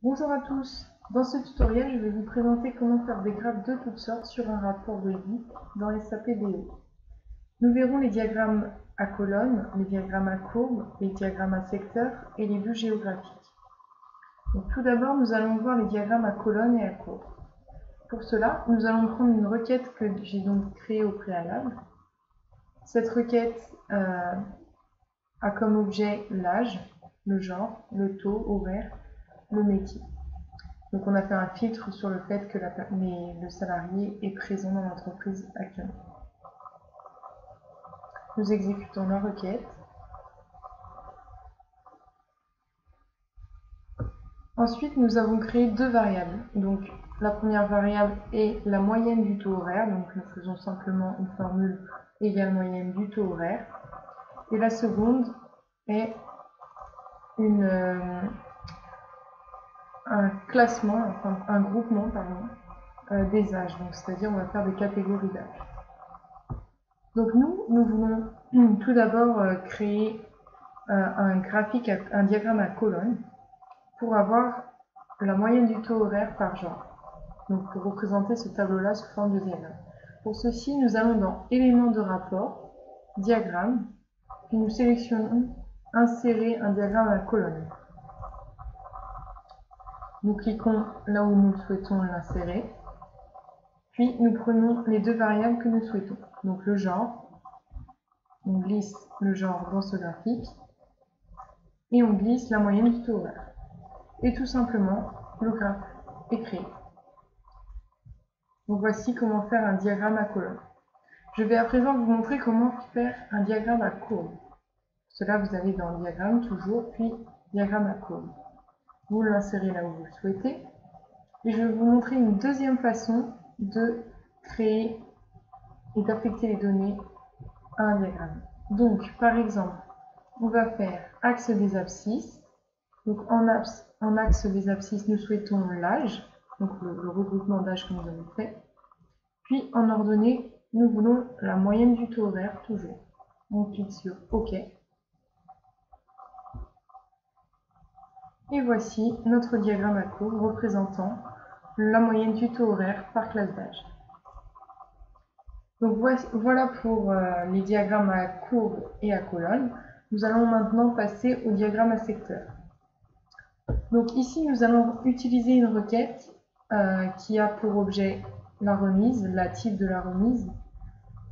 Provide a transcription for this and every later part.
Bonjour à tous, dans ce tutoriel je vais vous présenter comment faire des graphes de toutes sortes sur un rapport de vie dans SAP BO. Nous verrons les diagrammes à colonnes, les diagrammes à courbes, les diagrammes à secteurs et les vues géographiques. Donc, tout d'abord nous allons voir les diagrammes à colonnes et à courbes. Pour cela, nous allons prendre une requête que j'ai donc créée au préalable. Cette requête a comme objet l'âge, le genre, le taux horaire, le métier. Donc on a fait un filtre sur le fait que le salarié est présent dans l'entreprise actuellement. Nous exécutons la requête. Ensuite, nous avons créé deux variables. Donc la première variable est la moyenne du taux horaire. Donc nous faisons simplement une formule égale moyenne du taux horaire. Et la seconde est un classement, enfin un groupement des âges. Donc c'est-à-dire on va faire des catégories d'âge. Donc nous voulons tout d'abord créer un diagramme à colonnes pour avoir la moyenne du taux horaire par genre. Donc pour représenter ce tableau-là sous forme de diagramme. Pour ceci, nous allons dans éléments de rapport, diagramme, puis nous sélectionnons insérer un diagramme à colonnes. Nous cliquons là où nous souhaitons l'insérer. Puis nous prenons les deux variables que nous souhaitons. Donc le genre, on glisse le genre dans ce graphique et on glisse la moyenne du taux horaire. Et tout simplement, le graphe est créé. Donc voici comment faire un diagramme à colonnes. Je vais à présent vous montrer comment faire un diagramme à courbe. Cela vous allez dans diagramme toujours, puis diagramme à courbe. Vous l'insérez là où vous le souhaitez. Et je vais vous montrer une deuxième façon de créer et d'affecter les données à un diagramme. Donc, par exemple, on va faire axe des abscisses. Donc, en axe des abscisses, nous souhaitons l'âge, donc le regroupement d'âge que nous avons fait. Puis, en ordonnée, nous voulons la moyenne du taux horaire, toujours. On clique sur OK. Et voici notre diagramme à courbe représentant la moyenne du taux horaire par classe d'âge. Donc voilà pour les diagrammes à courbe et à colonne. Nous allons maintenant passer au diagramme à secteur. Donc ici, nous allons utiliser une requête qui a pour objet la remise, la type de la remise,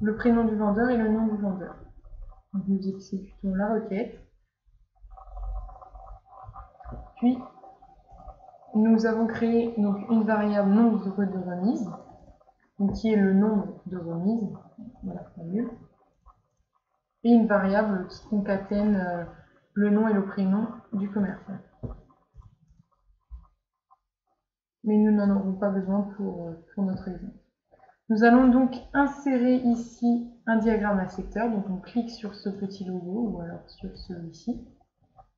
le prénom du vendeur et le nom du vendeur. Donc nous exécutons la requête. Puis, nous avons créé donc une variable nombre de remise, qui est le nombre de remises, voilà, et une variable qui concatène le nom et le prénom du commercial. Mais nous n'en aurons pas besoin pour notre exemple. Nous allons donc insérer ici un diagramme à secteur, donc on clique sur ce petit logo ou alors sur celui-ci.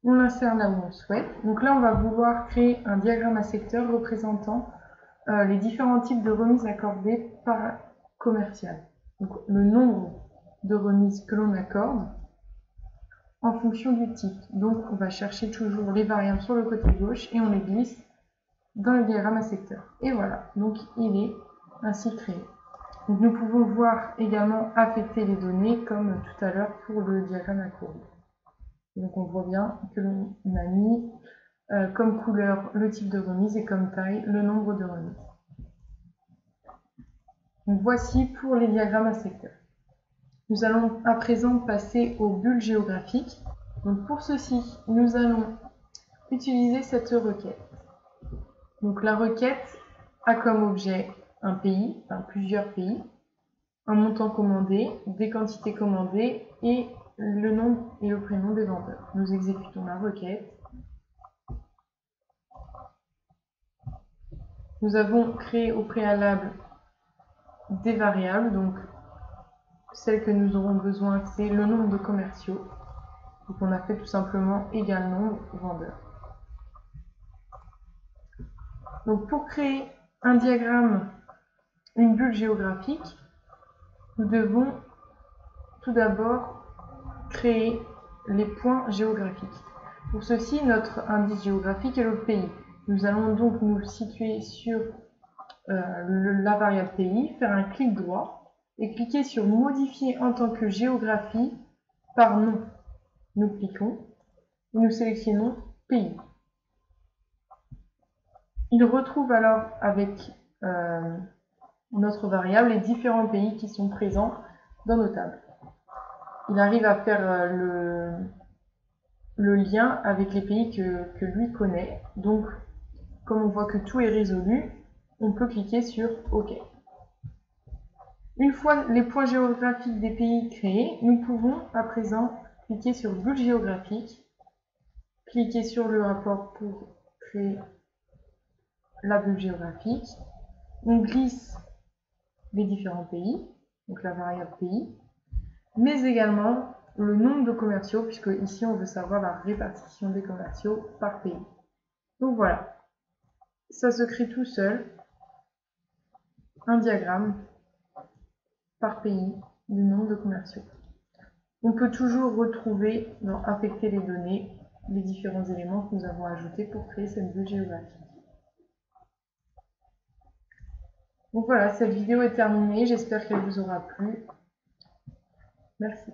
On l'insère là où on souhaite. Donc là, on va vouloir créer un diagramme à secteur représentant les différents types de remises accordées par commercial. Donc le nombre de remises que l'on accorde en fonction du type. Donc on va chercher toujours les variables sur le côté gauche et on les glisse dans le diagramme à secteur. Et voilà, donc il est ainsi créé. Donc nous pouvons voir également affecter les données comme tout à l'heure pour le diagramme à courbe. Donc on voit bien que l'on a mis comme couleur le type de remise et comme taille le nombre de remises. Donc voici pour les diagrammes à secteur. Nous allons à présent passer aux bulles géographiques. Donc pour ceci, nous allons utiliser cette requête. Donc la requête a comme objet un pays, enfin plusieurs pays, un montant commandé, des quantités commandées et le nom et le prénom des vendeurs. Nous exécutons la requête. Nous avons créé au préalable des variables, donc celle que nous aurons besoin, c'est le nombre de commerciaux. Donc on a fait tout simplement égal nombre vendeur. Donc pour créer un diagramme, une bulle géographique, nous devons tout d'abord créer les points géographiques. Pour ceci, notre indice géographique est le pays. Nous allons donc nous situer sur la variable pays, faire un clic droit et cliquer sur modifier en tant que géographie par nom. Nous cliquons et nous sélectionnons pays. Il retrouve alors avec notre variable les différents pays qui sont présents dans nos tables. Il arrive à faire le lien avec les pays que lui connaît. Donc, comme on voit que tout est résolu, on peut cliquer sur OK. Une fois les points géographiques des pays créés, nous pouvons à présent cliquer sur Bulle géographique, cliquer sur le rapport pour créer la bulle géographique. On glisse les différents pays, donc la variable pays, mais également le nombre de commerciaux, puisque ici on veut savoir la répartition des commerciaux par pays. Donc voilà, ça se crée tout seul, un diagramme par pays du nombre de commerciaux. On peut toujours retrouver dans affecter les données les différents éléments que nous avons ajoutés pour créer cette bulle géographique. Donc voilà, cette vidéo est terminée, j'espère qu'elle vous aura plu. Merci.